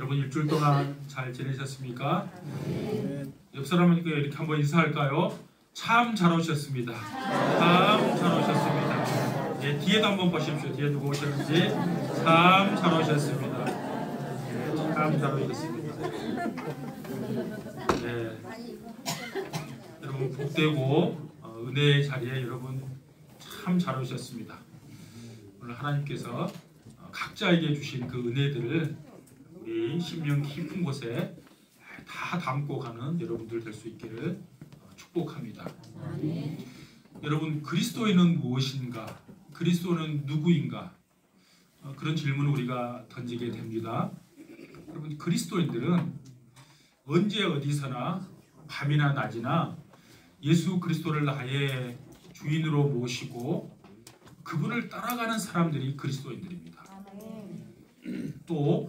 여러분 일주일 동안 잘 지내셨습니까? 옆 사람에게 이렇게 한번 인사할까요? 참 잘 오셨습니다. 참 잘 오셨습니다. 예, 뒤에도 한번 보십시오. 뒤에 누구 오셨는지. 참 잘 오셨습니다. 참 잘 오셨습니다. 네. 여러분 복되고 은혜의 자리에 여러분 참 잘 오셨습니다. 오늘 하나님께서 각자에게 주신 그 은혜들을 우리 심령 깊은 곳에 다 담고 가는 여러분들 될 수 있기를 축복합니다. 여러분 그리스도인은 무엇인가? 그리스도는 누구인가? 그런 질문을 우리가 던지게 됩니다. 여러분 그리스도인들은 언제 어디서나 밤이나 낮이나 예수 그리스도를 나의 주인으로 모시고 그분을 따라가는 사람들이 그리스도인들입니다. 또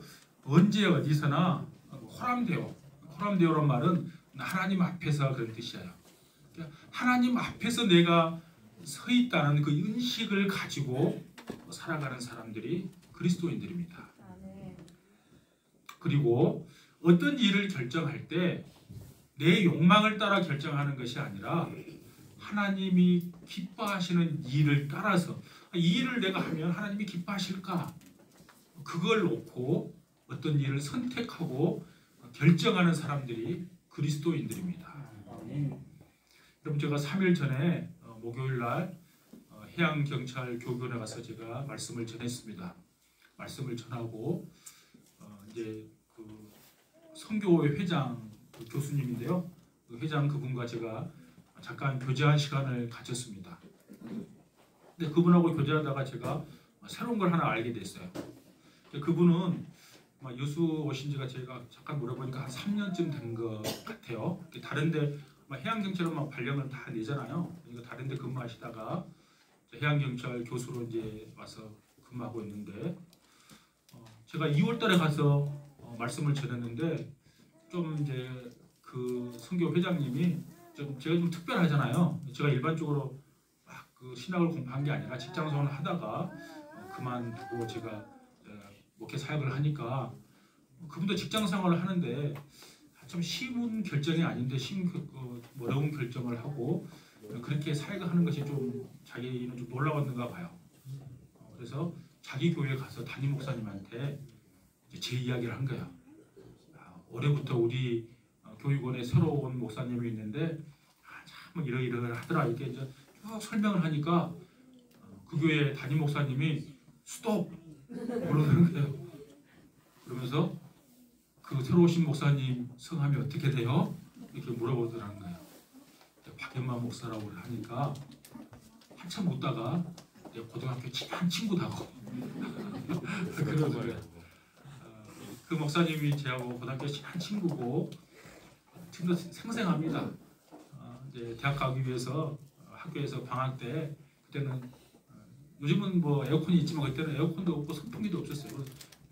언제 어디서나 호람되오란 말은 하나님 앞에서 그런 뜻이에요. 하나님 앞에서 내가 서 있다는 그 인식을 가지고 살아가는 사람들이 그리스도인들입니다. 그리고 어떤 일을 결정할 때 내 욕망을 따라 결정하는 것이 아니라 하나님이 기뻐하시는 일을 따라서 이 일을 내가 하면 하나님이 기뻐하실까? 그걸 놓고 어떤 일을 선택하고 결정하는 사람들이 그리스도인들입니다. 여러분 제가 3일 전에 목요일날 해양경찰 교육원에 가서 제가 말씀을 전했습니다. 말씀을 전하고 이제 그 선교회 회장 교수님인데요. 그 회장 그분과 제가 잠깐 교제한 시간을 가졌습니다. 근데 그분하고 교제하다가 제가 새로운 걸 하나 알게 됐어요. 그분은 여수 오신 지가 제가 잠깐 물어보니까 한 3년쯤 된 것 같아요. 다른데 해양경찰은 발령을 다 내잖아요. 그러니까 다른데 근무하시다가 해양경찰 교수로 이제 와서 근무하고 있는데 제가 2월달에 가서 말씀을 전했는데 좀 이제 그 선교 회장님이 제가 좀 특별하잖아요. 제가 일반적으로 막 그 신학을 공부한 게 아니라 직장생활을 하다가 그만두고 제가 목회 사역을 하니까 그분도 직장생활을 하는데 참 쉬운 결정이 아닌데 어려운 결정을 하고 그렇게 사역을 하는 것이 좀 자기는 좀 놀라웠는가 봐요. 그래서 자기 교회에 가서 담임 목사님한테 제 이야기를 한 거야. 올해부터 우리 교육원에 새로 온 목사님이 있는데 참 이러이러하더라 이렇게 이제 쭉 설명을 하니까 그 교회 담임 목사님이 스톱 그러는 거예요. 그러면서 그 새로 오신 목사님 성함이 어떻게 돼요? 이렇게 물어보더라는 거예요. 박연만 목사라고 하니까 한참 웃다가 고등학교 친한 친구다고 그러더래요. 그 목사님이 저하고 고등학교 친한 친구고 지금도 생생합니다. 이제 대학 가기 위해서 학교에서 방학 때 그때는 요즘은 뭐 에어컨이 있지만 그때는 에어컨도 없고 선풍기도 없었어요.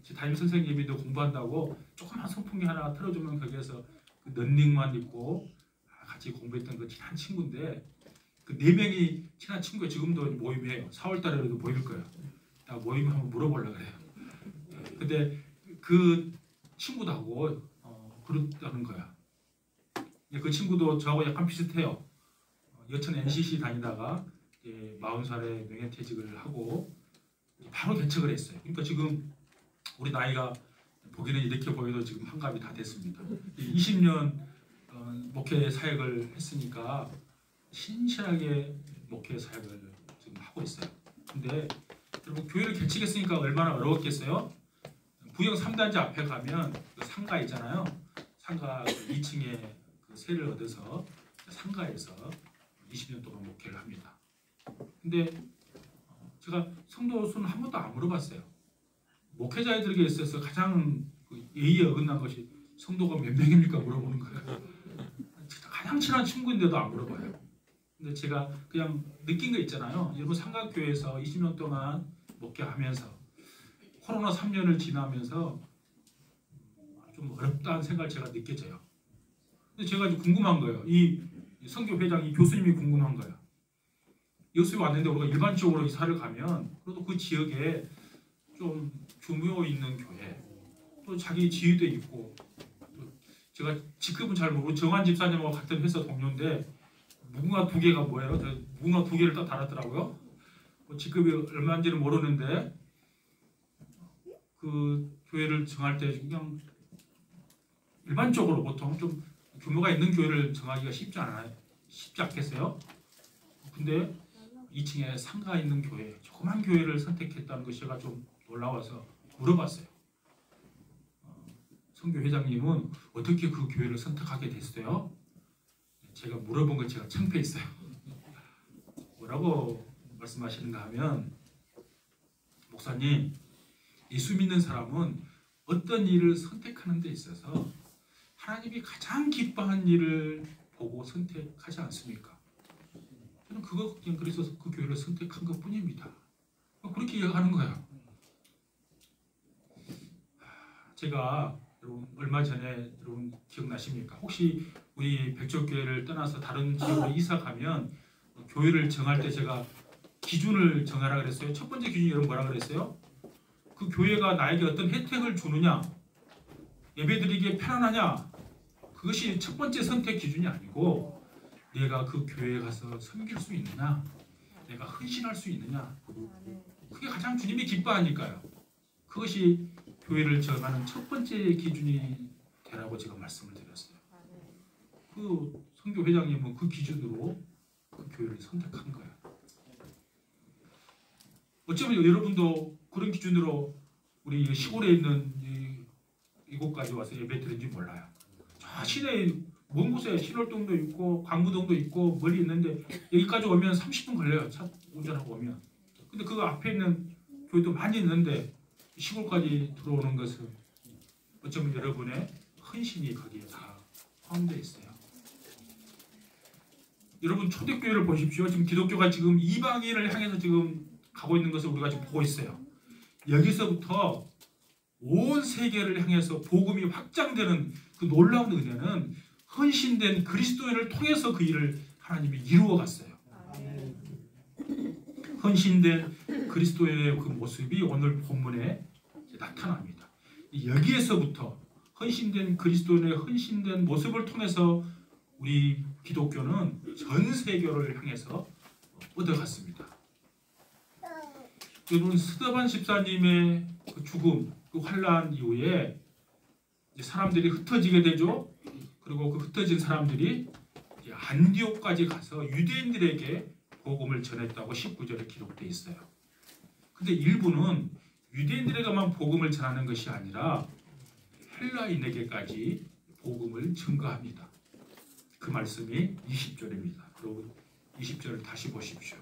제 담임 선생님이도 공부한다고 조그만 선풍기 하나 틀어주면 거기에서 그 런닝만 입고 같이 공부했던 그 친한 친구인데 그 4명이 친한 친구가 지금도 모임해요. 4월달에도 모일 거예요. 나 모임 한번 물어보려고 그래요. 근데 그 친구도 하고 그렇다는 거야. 그 친구도 저하고 약간 비슷해요. 여천 NCC 다니다가 40살에 명예퇴직을 하고 바로 개척을 했어요. 그러니까 지금 우리 나이가 보기는 이렇게 보여도 지금 환갑이 다 됐습니다. 20년 목회 사역을 했으니까 신실하게 목회 사역을 지금 하고 있어요. 근데 여러분 교회를 개척했으니까 얼마나 어려웠겠어요? 부영 3단지 앞에 가면 그 상가 있잖아요. 상가 2층에 그 세를 얻어서 상가에서 20년 동안 목회를 합니다. 근데 제가 성도 수는 한 번도 안 물어봤어요. 목회자들에게 있어서 가장 예의에 어긋난 것이 성도가 몇 명입니까 물어보는 거예요. 가장 친한 친구인데도 안 물어봐요. 근데 제가 그냥 느낀 거 있잖아요. 여러분 삼각교회에서 20년 동안 목회하면서 코로나 3년을 지나면서 좀 어렵다는 생각을 제가 느껴져요. 근데 제가 좀 궁금한 거예요. 이 선교 회장, 이 교수님이 궁금한 거예요. 여수에 왔는데 우리가 일반적으로 이사를 가면 그래도 그 지역에 좀 규모 있는 교회, 또 자기 지위도 있고, 제가 직급은 잘 모르고 정한 집사님하고 같은 회사 동료인데 무궁화 두 개가 뭐예요? 저 무궁화 두 개를 딱 달았더라고요. 뭐 직급이 얼마인지는 모르는데 그 교회를 정할 때 그냥 일반적으로 보통 좀 규모가 있는 교회를 정하기가 쉽지 않겠어요? 근데 2층에 상가 있는 교회, 조그만 교회를 선택했다는 것이 제가 좀 놀라워서 물어봤어요. 선교 회장님은 어떻게 그 교회를 선택하게 됐어요? 제가 물어본 거 제가 창피했어요. 뭐라고 말씀하시는가 하면, 목사님, 예수 믿는 사람은 어떤 일을 선택하는 데 있어서 하나님이 가장 기뻐하는 일을 보고 선택하지 않습니까? 저는 그냥 그래서 그 교회를 선택한 것 뿐입니다. 그렇게 이야기하는 거예요. 제가 여러분 얼마 전에 여러분 기억나십니까? 혹시 우리 백조교회를 떠나서 다른 지역으로 이사 가면 교회를 정할 때 제가 기준을 정하라 그랬어요. 첫 번째 기준이 여러분 뭐라 그랬어요? 그 교회가 나에게 어떤 혜택을 주느냐, 예배드리기에 편안하냐, 그것이 첫 번째 선택 기준이 아니고 내가 그 교회에 가서 섬길 수 있느냐, 내가 헌신할 수 있느냐, 그게 가장 주님이 기뻐하니까요. 그것이 교회를 정하는 첫 번째 기준이 되라고 제가 말씀을 드렸어요. 그 선교 회장님은 그 기준으로 그 교회를 선택한 거예요. 어쩌면 여러분도 그런 기준으로 우리 시골에 있는 이곳까지 와서 예배 드린지 몰라요. 저 시내 먼 곳에 신월동도 있고 광부동도 있고 멀리 있는데 여기까지 오면 30분 걸려요. 차 운전하고 오면. 근데 그 앞에 있는 교회도 많이 있는데 시골까지 들어오는 것은 어쩌면 여러분의 헌신이 거기에 다 포함되어 있어요. 여러분 초대교회를 보십시오. 지금 기독교가 지금 이방인을 향해서 지금 가고 있는 것을 우리가 지금 보고 있어요. 여기서부터 온 세계를 향해서 복음이 확장되는 그 놀라운 은혜는 헌신된 그리스도인을 통해서 그 일을 하나님이 이루어 갔어요. 헌신된 그리스도인의 그 모습이 오늘 본문에 나타납니다. 여기에서부터 헌신된 그리스도인의 헌신된 모습을 통해서 우리 기독교는 전 세계를 향해서 얻어갔습니다. 여러분 스데반 집사님의 그 죽음, 그 환란 이후에 사람들이 흩어지게 되죠. 그리고 그 흩어진 사람들이 안디옥까지 가서 유대인들에게 복음을 전했다고 19절에 기록되어 있어요. 근데 일부는 유대인들에게만 복음을 전하는 것이 아니라 헬라인에게까지 복음을 증거합니다. 그 말씀이 20절입니다. 그리고 20절을 다시 보십시오.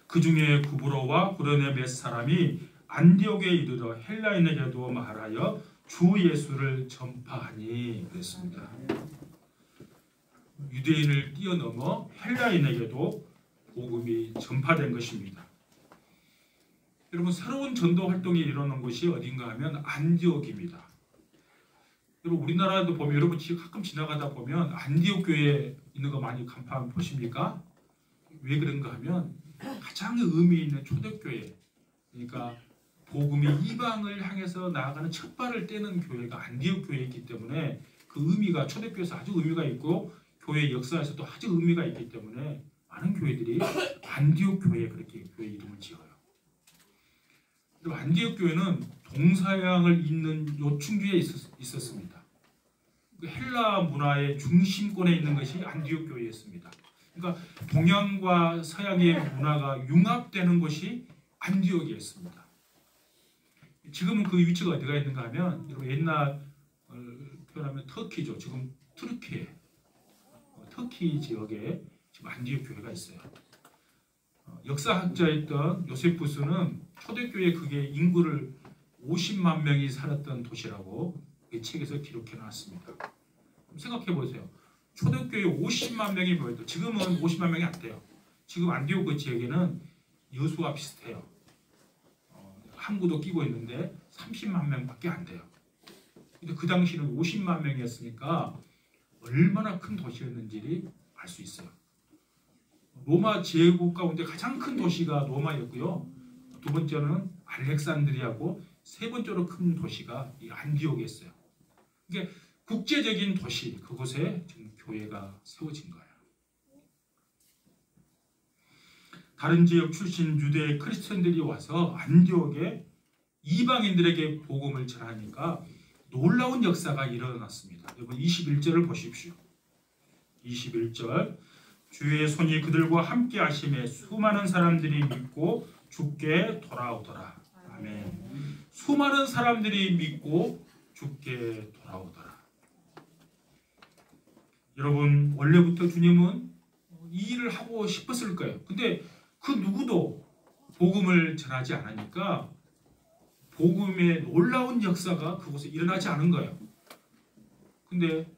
그 중에 구브로와 구레네 몇 사람이 안디옥에 이르러 헬라인에게도 말하여 주 예수를 전파하니 그랬습니다. 유대인을 뛰어넘어 헬라인에게도 복음이 전파된 것입니다. 여러분 새로운 전도 활동이 일어난 곳이 어딘가 하면 안디옥입니다. 여러분 우리나라도 보면 여러분 가끔 지나가다 보면 안디옥 교회에 있는 거 많이 간판 보십니까? 왜 그런가 하면 가장 의미 있는 초대교회, 그러니까 복음이 이방을 향해서 나아가는 첫 발을 떼는 교회가 안디옥 교회이기 때문에 그 의미가 초대교회에서 아주 의미가 있고 교회 역사에서도 아주 의미가 있기 때문에 많은 교회들이 안디옥 교회에 그렇게 교회 이름을 지어요. 그리고 안디옥 교회는 동서양을 잇는 요충지에 있었습니다. 그 헬라 문화의 중심권에 있는 것이 안디옥 교회였습니다. 그러니까 동양과 서양의 문화가 융합되는 곳이 안디옥이었습니다. 지금은 그 위치가 어디가 있는가 하면 옛날 표현하면 터키죠. 지금 튀르키예, 터키 지역에 지금 안디옥 교회가 있어요. 역사학자였던 요세푸스는 초대교회 그게 인구를 50만 명이 살았던 도시라고 이 책에서 기록해 놨습니다. 생각해 보세요. 초대교회 50만 명이 모여도 지금은 50만 명이 안 돼요. 지금 안디옥 그 지역에는 여수와 비슷해요. 항구도 끼고 있는데 30만 명밖에 안 돼요. 근데 그 당시는 50만 명이었으니까 얼마나 큰 도시였는지 알 수 있어요. 로마 제국 가운데 가장 큰 도시가 로마였고요. 두 번째는 알렉산드리아고 세 번째로 큰 도시가 이 안디옥이었어요. 이게 국제적인 도시, 그곳에 지금 교회가 세워진 거예요. 다른 지역 출신 유대 크리스천들이 와서 안디옥에 이방인들에게 복음을 전하니까 놀라운 역사가 일어났습니다. 여러분 21절을 보십시오. 21절 주의 손이 그들과 함께 하심에 수많은 사람들이 믿고 주께 돌아오더라. 아멘. 수많은 사람들이 믿고 주께 돌아오더라. 여러분 원래부터 주님은 이 일을 하고 싶었을 거예요. 근데 그 누구도 복음을 전하지 않으니까 복음의 놀라운 역사가 그곳에 일어나지 않은 거예요. 근데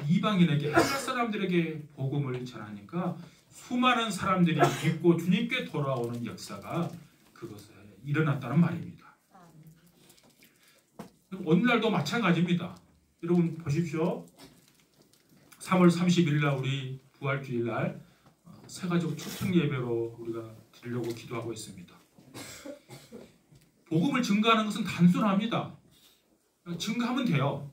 이방인에게, 헬라 사람들에게 복음을 전하니까 수많은 사람들이 믿고 주님께 돌아오는 역사가 그곳에 일어났다는 말입니다. 오늘날도 마찬가지입니다. 여러분 보십시오. 3월 30일 날 우리 부활주일 날 새가족 초청 예배로 우리가 드리려고 기도하고 있습니다. 복음을 증거하는 것은 단순합니다. 증거하면 돼요.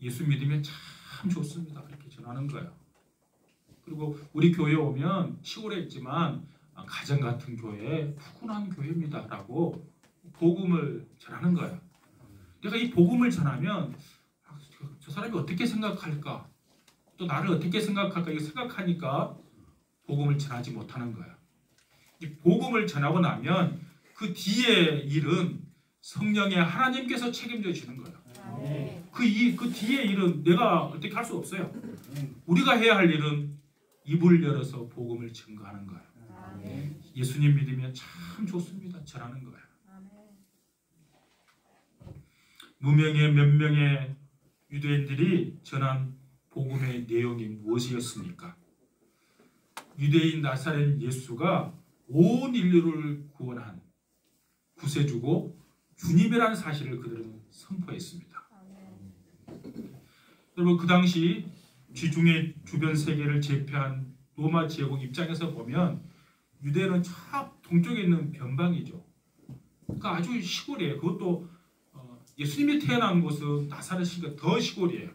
예수 믿으면 참 좋습니다. 그렇게 전하는 거예요. 그리고 우리 교회 오면 시골에 있지만 가정 같은 교회, 푸근한 교회입니다 라고 복음을 전하는 거예요. 내가 이 복음을 전하면 저 사람이 어떻게 생각할까? 또 나를 어떻게 생각할까? 이거 생각하니까 복음을 전하지 못하는 거예요. 이 복음을 전하고 나면 그 뒤의 일은 성령의 하나님께서 책임져 주시는 거예요. 그 뒤의 일은 내가 어떻게 할 수 없어요. 우리가 해야 할 일은 입을 열어서 복음을 증거하는 거예요. 예수님 믿으면 참 좋습니다. 전하는 거예요. 무명의 몇 명의 유대인들이 전한 복음의 내용이 무엇이었습니까? 유대인 나사렛 예수가 온 인류를 구원한 구세주고 주님이라는 사실을 그들은 선포했습니다. 여러분 그 당시 지중해 주변 세계를 제패한 로마 제국 입장에서 보면 유대는 저 동쪽에 있는 변방이죠. 그러니까 아주 시골이에요. 그것도 예수님이 태어난 곳은 나사렛이니까 더 시골이에요.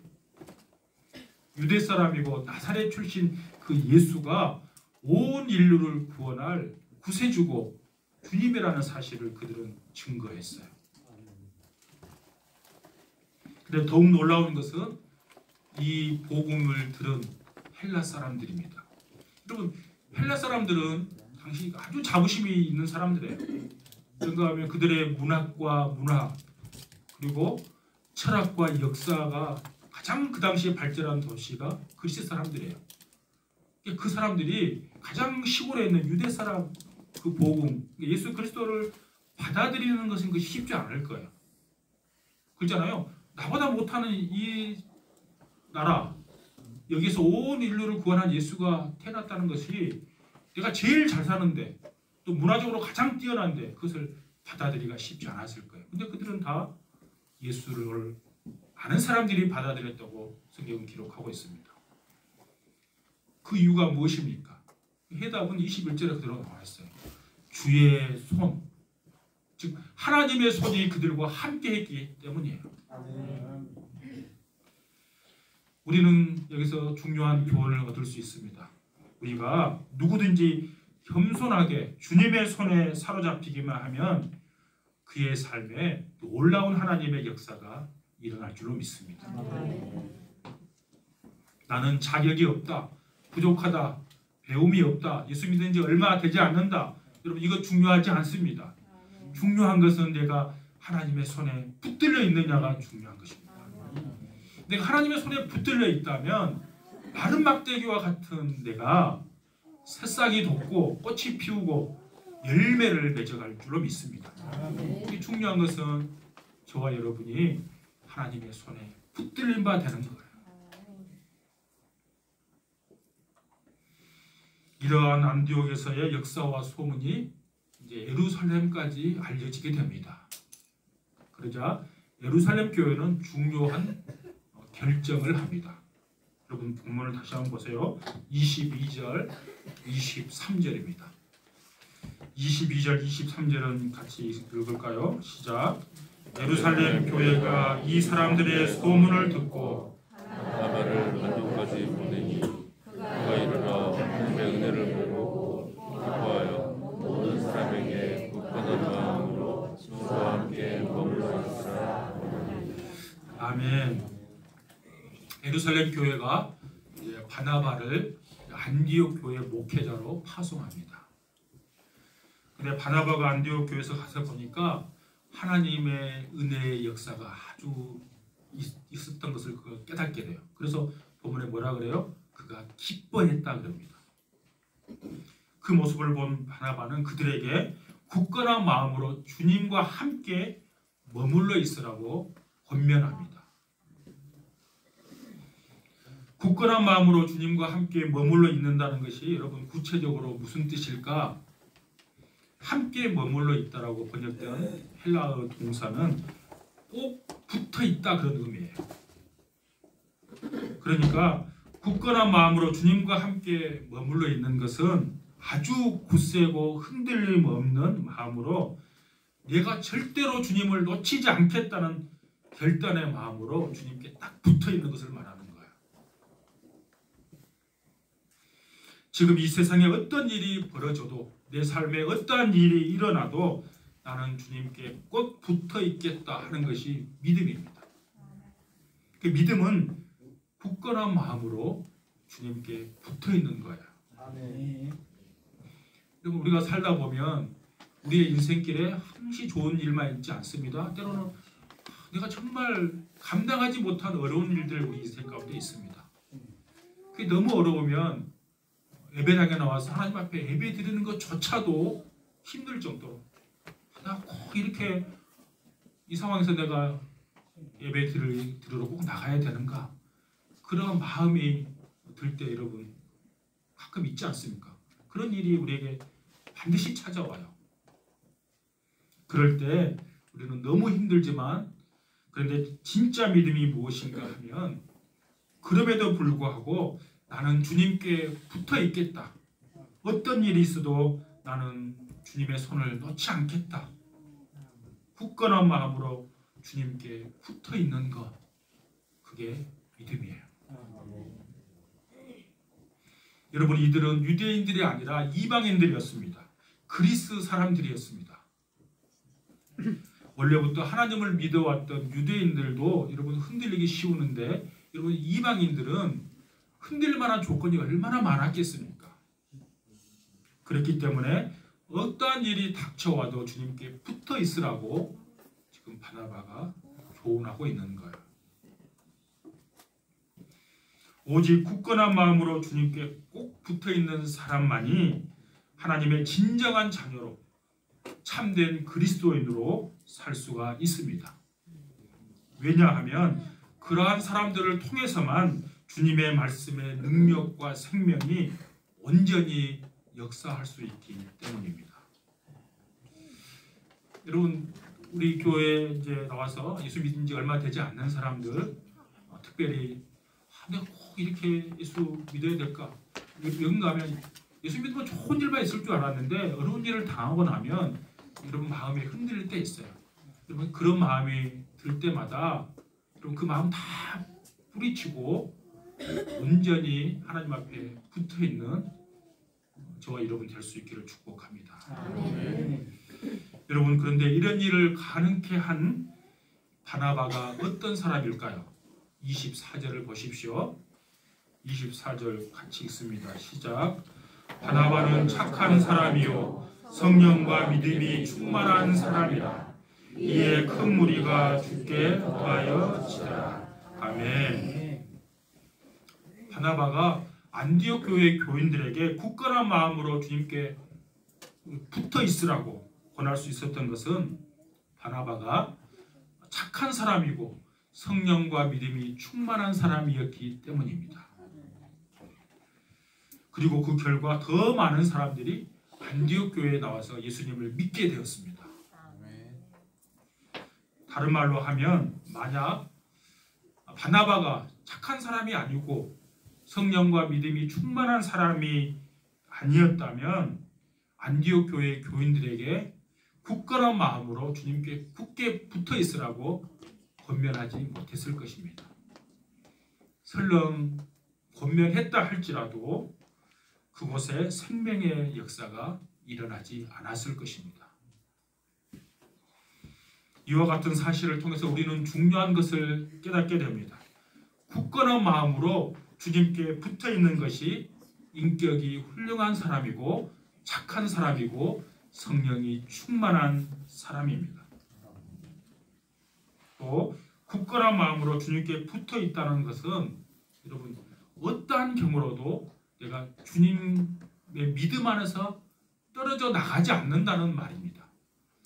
유대 사람이고 나사렛 출신 그 예수가 온 인류를 구원할 구세주고 주님이라는 사실을 그들은 증거했어요. 근데 더욱 놀라운 것은 이 복음을 들은 헬라 사람들입니다. 여러분 헬라 사람들은 당시 아주 자부심이 있는 사람들이에요. 그런가 하면 그들의 문학과 문화 그리고 철학과 역사가 가장 그 당시에 발전한 도시가 그리스 사람들이에요. 그 사람들이 가장 시골에 있는 유대 사람 그 복음 예수 그리스도를 받아들이는 것은 쉽지 않을 거예요. 그렇잖아요. 나보다 못하는 이 나라 여기서 온 인류를 구원한 예수가 태어났다는 것이 내가 제일 잘 사는데 또 문화적으로 가장 뛰어난데 그것을 받아들이기가 쉽지 않았을 거예요. 근데 그들은 다 예수를 아는 사람들이 받아들였다고 성경은 기록하고 있습니다. 그 이유가 무엇입니까? 해답은 21절에 그대로 나와 있어요. 주의 손, 즉 하나님의 손이 그들과 함께 했기 때문이에요. 우리는 여기서 중요한 교훈을 얻을 수 있습니다. 우리가 누구든지 겸손하게 주님의 손에 사로잡히기만 하면 그의 삶에 놀라운 하나님의 역사가 일어날 줄로 믿습니다. 나는 자격이 없다, 부족하다, 배움이 없다, 예수 믿은 지 얼마 되지 않는다. 여러분 이거 중요하지 않습니다. 중요한 것은 내가 하나님의 손에 붙들려 있느냐가 중요한 것입니다. 내가 하나님의 손에 붙들려 있다면 마른 막대기와 같은 내가 새싹이 돋고 꽃이 피우고 열매를 맺어갈 줄로 믿습니다. 중요한 것은 저와 여러분이 하나님의 손에 붙들린 바 되는 거예요. 이러한 안디옥에서의 역사와 소문이 이제 예루살렘까지 알려지게 됩니다. 그러자 예루살렘 교회는 중요한 결정을 합니다. 여러분 본문을 다시 한번 보세요. 22절, 23절입니다. 22절 23절은 같이 읽을까요? 시작. 예루살렘 교회가 이 사람들의 소문을 듣고 바나바를 안디옥까지 보내니 그가 일어나 하나님의 은혜를 보고 기뻐하여 모든 사람에게 굳건한 마음으로 주와 함께 머물러 있으라. 아멘. 예루살렘 교회가 바나바를 안디옥 교회 목회자로 파송합니다. 근데 바나바가 안디옥 교회에서 가서 보니까 하나님의 은혜의 역사가 아주 있었던 것을 그가 깨닫게 돼요. 그래서 본문에 뭐라 그래요? 그가 기뻐했다 그럽니다. 그 모습을 본 바나바는 그들에게 굳건한 마음으로 주님과 함께 머물러 있으라고 권면합니다. 굳건한 마음으로 주님과 함께 머물러 있는다는 것이 여러분 구체적으로 무슨 뜻일까? 함께 머물러 있다라고 번역된 헬라어 동사는 꼭 붙어 있다 그런 의미예요. 그러니까 굳건한 마음으로 주님과 함께 머물러 있는 것은 아주 굳세고 흔들림 없는 마음으로 내가 절대로 주님을 놓치지 않겠다는 결단의 마음으로 주님께 딱 붙어 있는 것을 말하는 거예요. 지금 이 세상에 어떤 일이 벌어져도 내 삶에 어떠한 일이 일어나도 나는 주님께 꼭 붙어 있겠다 하는 것이 믿음입니다. 그 믿음은 굳건한 마음으로 주님께 붙어 있는 거예요. 여러분 우리가 살다 보면 우리의 인생길에 항시 좋은 일만 있지 않습니다. 때로는 내가 정말 감당하지 못한 어려운 일들 우리 인생 가운데 있습니다. 그게 너무 어려우면 예배당에 나와서 하나님 앞에 예배 드리는 것조차도 힘들 정도로 나 꼭 이렇게 이 상황에서 내가 예배 드리러 꼭 나가야 되는가 그런 마음이 들 때 여러분 가끔 있지 않습니까? 그런 일이 우리에게 반드시 찾아와요. 그럴 때 우리는 너무 힘들지만 그런데 진짜 믿음이 무엇인가 하면 그럼에도 불구하고 나는 주님께 붙어 있겠다. 어떤 일이 있어도 나는 주님의 손을 놓지 않겠다. 굳건한 마음으로 주님께 붙어 있는 것. 그게 믿음이에요. 여러분 이들은 유대인들이 아니라 이방인들이었습니다. 그리스 사람들이었습니다. 원래부터 하나님을 믿어왔던 유대인들도 여러분 흔들리기 쉬우는데 여러분 이방인들은 흔들 만한 조건이 얼마나 많았겠습니까? 그렇기 때문에 어떠한 일이 닥쳐와도 주님께 붙어 있으라고 지금 바나바가 조언하고 있는 거예요. 오직 굳건한 마음으로 주님께 꼭 붙어 있는 사람만이 하나님의 진정한 자녀로 참된 그리스도인으로 살 수가 있습니다. 왜냐하면 그러한 사람들을 통해서만 주님의 말씀의 능력과 생명이 온전히 역사할 수 있기 때문입니다. 여러분 우리 교회에 이제 나와서 예수 믿은 지 얼마 되지 않는 사람들 특별히 내가 꼭 이렇게 예수 믿어야 될까? 여기 가면 예수 믿으면 좋은 일만 있을 줄 알았는데 어려운 일을 당하고 나면 여러분 마음이 흔들릴 때 있어요. 여러분 그런 마음이 들 때마다 여러분 그 마음 다 뿌리치고 온전히 하나님 앞에 붙어 있는 저와 여러분 될 수 있기를 축복합니다. 아멘. 여러분 그런데 이런 일을 가능케 한 바나바가 어떤 사람일까요? 24절을 보십시오. 24절 같이 읽습니다. 시작. 바나바는 착한 사람이요 성령과 믿음이 충만한 사람이라. 이에 큰 무리가 주께 더하여 지라. 아멘. 바나바가 안디옥 교회 교인들에게 굳건한 마음으로 주님께 붙어 있으라고 권할 수 있었던 것은 바나바가 착한 사람이고 성령과 믿음이 충만한 사람이었기 때문입니다. 그리고 그 결과 더 많은 사람들이 안디옥 교회에 나와서 예수님을 믿게 되었습니다. 다른 말로 하면 만약 바나바가 착한 사람이 아니고 성령과 믿음이 충만한 사람이 아니었다면 안디옥 교회 교인들에게 굳건한 마음으로 주님께 굳게 붙어 있으라고 권면하지 못했을 것입니다. 설령 권면했다 할지라도 그곳에 생명의 역사가 일어나지 않았을 것입니다. 이와 같은 사실을 통해서 우리는 중요한 것을 깨닫게 됩니다. 굳건한 마음으로 주님께 붙어 있는 것이 인격이 훌륭한 사람이고 착한 사람이고 성령이 충만한 사람입니다. 또 굳건한 마음으로 주님께 붙어 있다는 것은 여러분 어떠한 경우로도 내가 주님의 믿음 안에서 떨어져 나가지 않는다는 말입니다.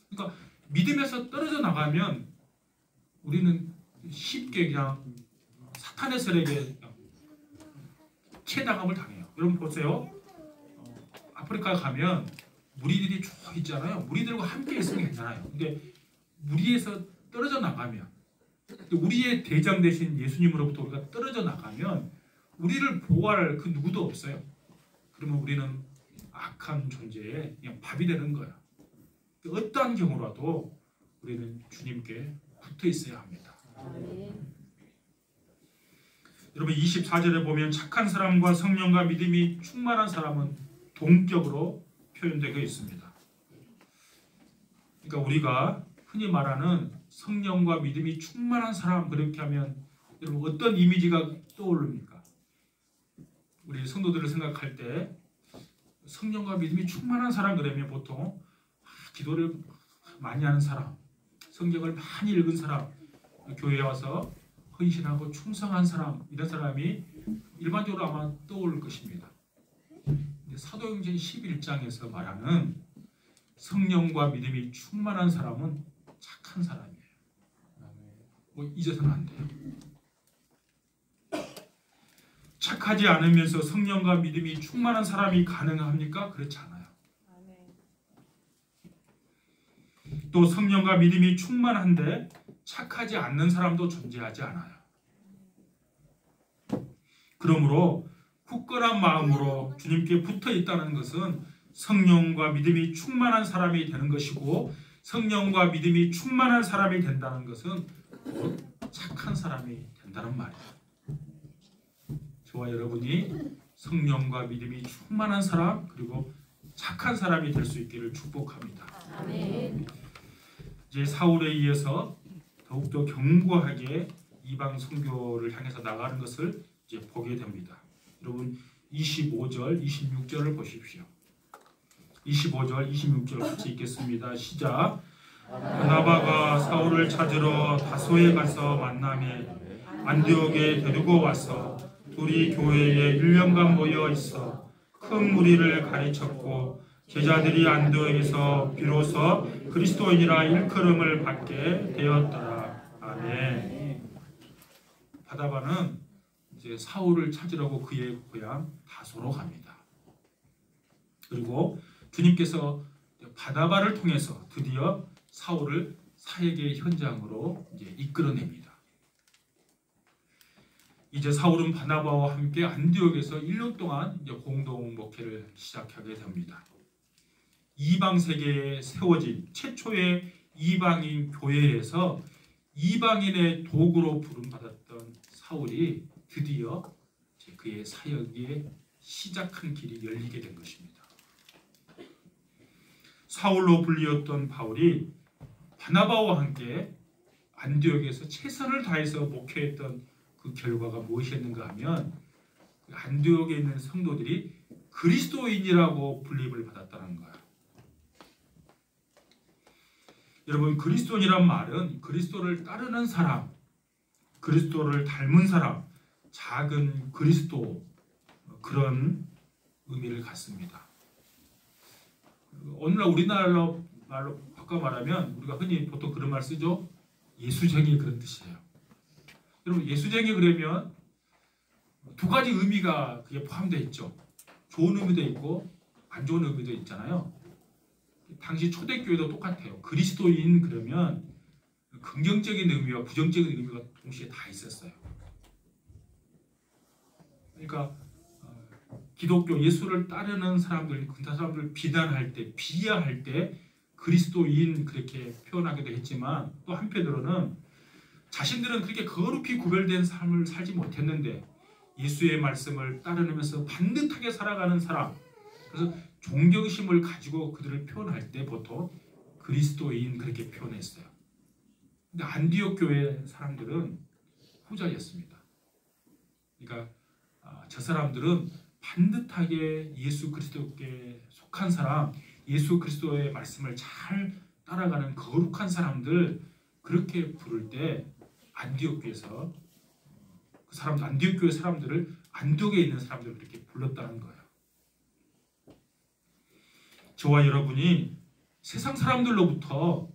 그러니까 믿음에서 떨어져 나가면 우리는 쉽게 그냥 사탄의 세력에 체당함을 당해요. 여러분 보세요. 아프리카 가면 무리들이 쭉 있잖아요. 무리들과 함께 있으면 괜찮아요. 근데 무리에서 떨어져 나가면, 우리의 대장 되신 예수님으로부터 우리가 떨어져 나가면 우리를 보호할 그 누구도 없어요. 그러면 우리는 악한 존재에 그냥 밥이 되는 거야. 어떠한 경우라도 우리는 주님께 붙어 있어야 합니다. 여러분 24절에 보면 착한 사람과 성령과 믿음이 충만한 사람은 동격으로 표현되어 있습니다. 그러니까 우리가 흔히 말하는 성령과 믿음이 충만한 사람, 그렇게 하면 여러분 어떤 이미지가 떠오릅니까? 우리 성도들을 생각할 때 성령과 믿음이 충만한 사람 그러면 보통 기도를 많이 하는 사람, 성경을 많이 읽은 사람, 교회에 와서 헌신하고 충성한 사람, 이런 사람이 일반적으로 아마 떠오를 것입니다. 사도행전 11장에서 말하는 성령과 믿음이 충만한 사람은 착한 사람이에요. 뭐 잊어서는 안 돼요. 착하지 않으면서 성령과 믿음이 충만한 사람이 가능합니까? 그렇지 않아요. 또 성령과 믿음이 충만한데 착하지 않는 사람도 존재하지 않아요. 그러므로 굳건한 마음으로 주님께 붙어 있다는 것은 성령과 믿음이 충만한 사람이 되는 것이고, 성령과 믿음이 충만한 사람이 된다는 것은 곧 착한 사람이 된다는 말이에요. 저와 여러분이 성령과 믿음이 충만한 사람, 그리고 착한 사람이 될 수 있기를 축복합니다. 아멘. 이제 사울에 의해서 더욱더 견고하게 이방 선교를 향해서 나가는 것을 이제 보게 됩니다. 여러분 25절, 26절을 보십시오. 25절, 26절 같이 읽겠습니다. 시작. 바나바가 사울을 찾으러 다소에 가서 만나매 안디옥에 데리고 와서 둘이 교회에 1년간 모여 있어 큰 무리를 가르쳤고, 제자들이 안디옥에서 비로소 그리스도인이라 일컬음을 받게 되었더라. 아멘. 바나바는 이제 사울을 찾으려고 그의 고향 다소로 갑니다. 그리고 주님께서 바나바를 통해서 드디어 사울을 사역의 현장으로 이제 이끌어냅니다. 이제 사울은 바나바와 함께 안디옥에서 1년 동안 이제 공동 목회를 시작하게 됩니다. 이방 세계에 세워진 최초의 이방인 교회에서 이방인의 도구로 부름받았던 사울이 드디어 그의 사역의 시작한 길이 열리게 된 것입니다. 사울로 불리었던 바울이 바나바와 함께 안디옥에서 최선을 다해서 목회했던 그 결과가 무엇이었는가 하면, 안디옥에 있는 성도들이 그리스도인이라고 불림을 받았다는 거예요. 여러분, 그리스도인이란 말은 그리스도를 따르는 사람, 그리스도를 닮은 사람, 작은 그리스도, 그런 의미를 갖습니다. 오늘날 우리나라 말로 바꿔 말하면 우리가 흔히 보통 그런 말 쓰죠. 예수쟁이, 그런 뜻이에요. 여러분, 예수쟁이 그러면 두 가지 의미가 그게 포함되어 있죠. 좋은 의미도 있고 안 좋은 의미도 있잖아요. 당시 초대교회도 똑같아요. 그리스도인 그러면 긍정적인 의미와 부정적인 의미가 동시에 다 있었어요. 그러니까 기독교 예수를 따르는 사람들, 그 사람들을 비난할 때, 비하할 때 그리스도인 그렇게 표현하기도 했지만 또 한편으로는 자신들은 그렇게 거룩히 구별된 삶을 살지 못했는데 예수의 말씀을 따르면서 반듯하게 살아가는 사람, 그래서 존경심을 가지고 그들을 표현할 때 보통 그리스도인 그렇게 표현했어요. 근데 안디옥 교회 사람들은 후자였습니다. 그러니까 저 사람들은 반듯하게 예수 그리스도께 속한 사람, 예수 그리스도의 말씀을 잘 따라가는 거룩한 사람들, 그렇게 부를 때 안디옥 교회에서 그 사람, 안디옥 교회 사람들을 안디옥에 있는 사람들을 그렇게 불렀다는 거예요. 저와 여러분이 세상 사람들로부터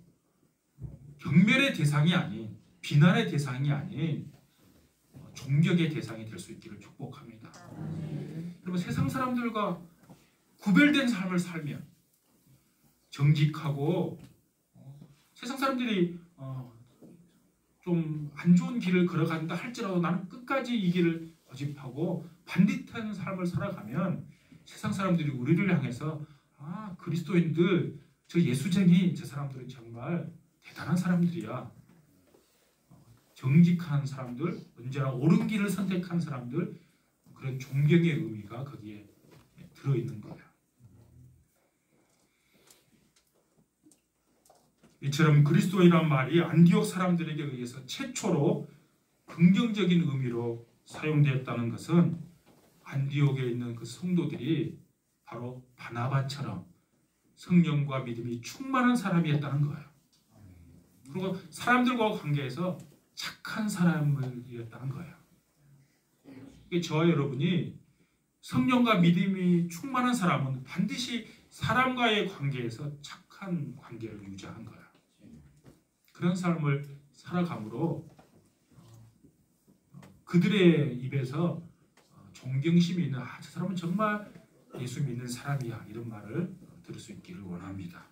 경멸의 대상이 아닌, 비난의 대상이 아닌 존경의 대상이 될 수 있기를 축복합니다. 여러분, 세상 사람들과 구별된 삶을 살면 정직하고 세상 사람들이 좀 안 좋은 길을 걸어간다 할지라도 나는 끝까지 이 길을 고집하고 반듯한 삶을 살아가면 세상 사람들이 우리를 향해서 그리스도인들, 저 예수쟁이, 저 사람들은 정말 대단한 사람들이야. 정직한 사람들, 언제나 옳은 길을 선택한 사람들, 그런 존경의 의미가 거기에 들어있는 거예요. 이처럼 그리스도인이란 말이 안디옥 사람들에게 의해서 최초로 긍정적인 의미로 사용되었다는 것은 안디옥에 있는 그 성도들이 바로 바나바처럼 성령과 믿음이 충만한 사람이었다는 거예요. 그리고 사람들과 관계에서 착한 사람이었다는 거예요. 저와 여러분이 성령과 믿음이 충만한 사람은 반드시 사람과의 관계에서 착한 관계를 유지한 거예요. 그런 삶을 살아감으로 그들의 입에서 존경심이 있는 저 사람은 정말 예수 믿는 사람이야, 이런 말을 들을 수 있기를 원합니다.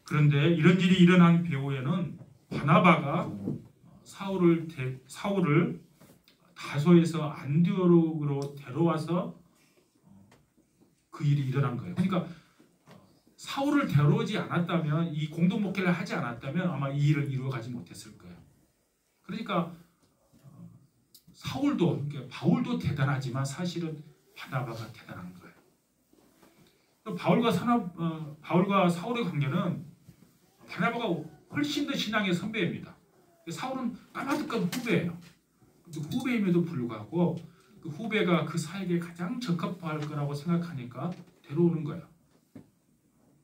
그런데 이런 일이 일어난 배후에는 바나바가 사울을 다소에서 안디옥으로 데려와서 그 일이 일어난 거예요. 그러니까 사울을 데려오지 않았다면, 이 공동 목회를 하지 않았다면 아마 이 일을 이루어가지 못했을 거예요. 그러니까 사울도, 그러니까 바울도 대단하지만 사실은 바나바가 대단한 거예요. 바울과 사울의 관계는 바나바가 훨씬 더 신앙의 선배입니다. 사울은 까마득한 후배예요. 후배임에도 불구하고 그 후배가 그 사역에 가장 적합할 거라고 생각하니까 데려오는 거예요.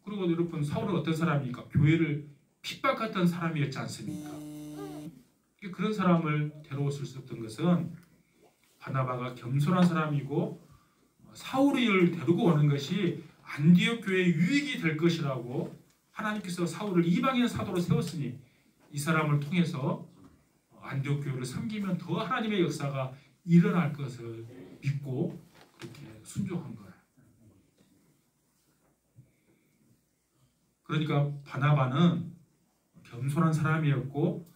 그리고 여러분, 사울은 어떤 사람입니까? 교회를 핍박했던 사람이었지 않습니까? 그런 사람을 데려오실 수 없던 것은 바나바가 겸손한 사람이고 사울을 데리고 오는 것이 안디옥 교회에 유익이 될 것이라고 하나님께서 사울을 이방인 사도로 세웠으니 이 사람을 통해서 안디옥 교회를 섬기면 더 하나님의 역사가 일어날 것을 믿고 그렇게 순종한 거예요. 그러니까 바나바는 겸손한 사람이었고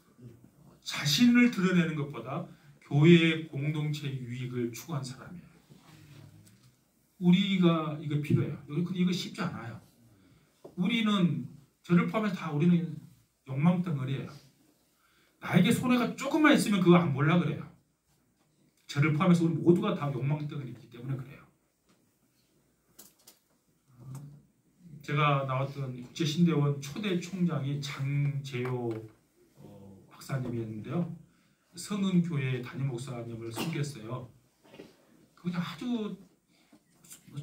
자신을 드러내는 것보다 교회의 공동체의 유익을 추구한 사람이에요. 우리가 이거 필요해요. 이거 쉽지 않아요. 우리는, 저를 포함해서 다 우리는 욕망 덩어리예요. 나에게 손해가 조금만 있으면 그거 안 보려고 그래요. 저를 포함해서 우리 모두가 다 욕망 덩어리이기 때문에 그래요. 제가 나왔던 국제신대원 초대 총장이 장재호 박사님이었는데요. 성은교회 담임 목사님을 섬겼어요. 그냥 아주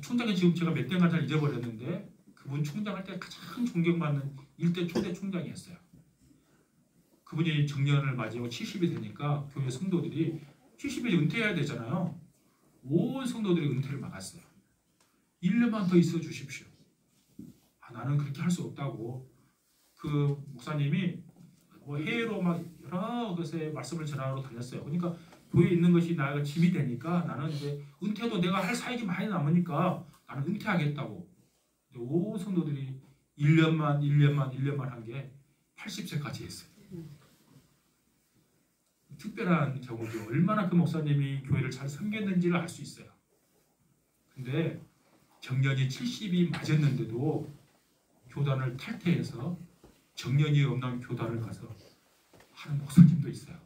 총장이 지금 제가 몇 대인가 잘 잊어버렸는데 그분 총장할 때 가장 존경받는 일대 초대 총장이었어요. 그분이 정년을 맞이하고 70이 되니까 교회 성도들이 70에 은퇴해야 되잖아요. 온 성도들이 은퇴를 막았어요. 1년만 더 있어 주십시오. 나는 그렇게 할 수 없다고. 그 목사님이 해외로 막 여러 곳에 말씀을 전하러 다녔어요. 그러니까 교회에 있는 것이 나가 짐이 되니까 나는 이제 은퇴도 내가 할 사역이 많이 남으니까 나는 은퇴하겠다고. 온 성도들이 1년만 한 게 80세까지 했어요. 특별한 경우죠. 얼마나 그 목사님이 교회를 잘 섬겼는지를 알 수 있어요. 근데 정년이 70이 맞았는데도 교단을 탈퇴해서 정년이 없는 교단을 가서 하는 목사님도 있어요.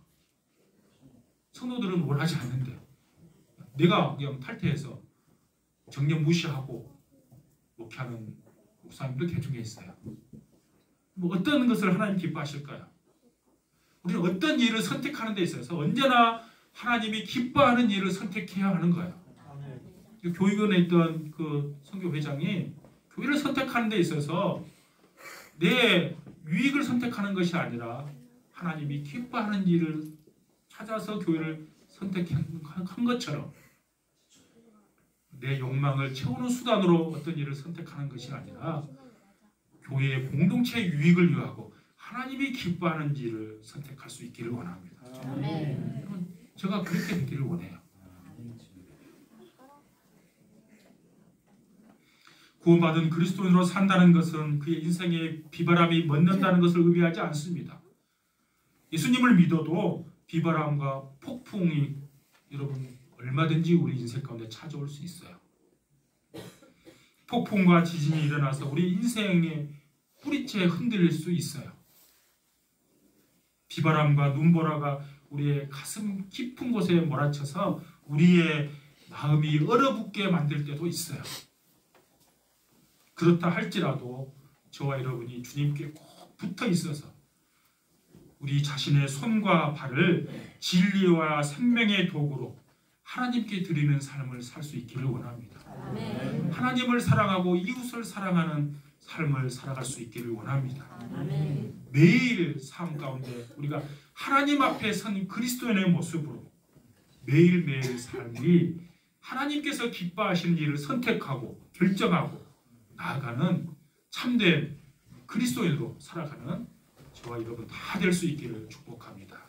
성도들은 원하지 않는데 내가 그냥 탈퇴해서 정년 무시하고 목회하는 목사님도 개중에 있어요. 뭐 어떤 것을 하나님 기뻐하실까요? 우리는 어떤 일을 선택하는 데 있어서 언제나 하나님이 기뻐하는 일을 선택해야 하는 거예요. 교육원에 있던 그 선교 회장이 교회를 선택하는 데 있어서 내 유익을 선택하는 것이 아니라 하나님이 기뻐하는 일을 찾아서 교회를 선택한 것처럼 내 욕망을 채우는 수단으로 어떤 일을 선택하는 것이 아니라 교회의 공동체 유익을 위하고 하나님이 기뻐하는 일을 선택할 수 있기를 원합니다. 제가 그렇게 되기를 원해요. 구원받은 그리스도인으로 산다는 것은 그의 인생에 비바람이 멎는다는 것을 의미하지 않습니다. 예수님을 믿어도 비바람과 폭풍이 여러분 얼마든지 우리 인생 가운데 찾아올 수 있어요. 폭풍과 지진이 일어나서 우리 인생의 뿌리째 흔들릴 수 있어요. 비바람과 눈보라가 우리의 가슴 깊은 곳에 몰아쳐서 우리의 마음이 얼어붙게 만들 때도 있어요. 그렇다 할지라도 저와 여러분이 주님께 꼭 붙어 있어서 우리 자신의 손과 발을 진리와 생명의 도구로 하나님께 드리는 삶을 살 수 있기를 원합니다. 아멘. 하나님을 사랑하고 이웃을 사랑하는 삶을 살아갈 수 있기를 원합니다. 아멘. 매일 삶 가운데 우리가 하나님 앞에 선 그리스도인의 모습으로 매일매일 삶이 하나님께서 기뻐하시는 일을 선택하고 결정하고 나아가는 참된 그리스도인으로 살아가는 저와 여러분 다 될 수 있기를 축복합니다.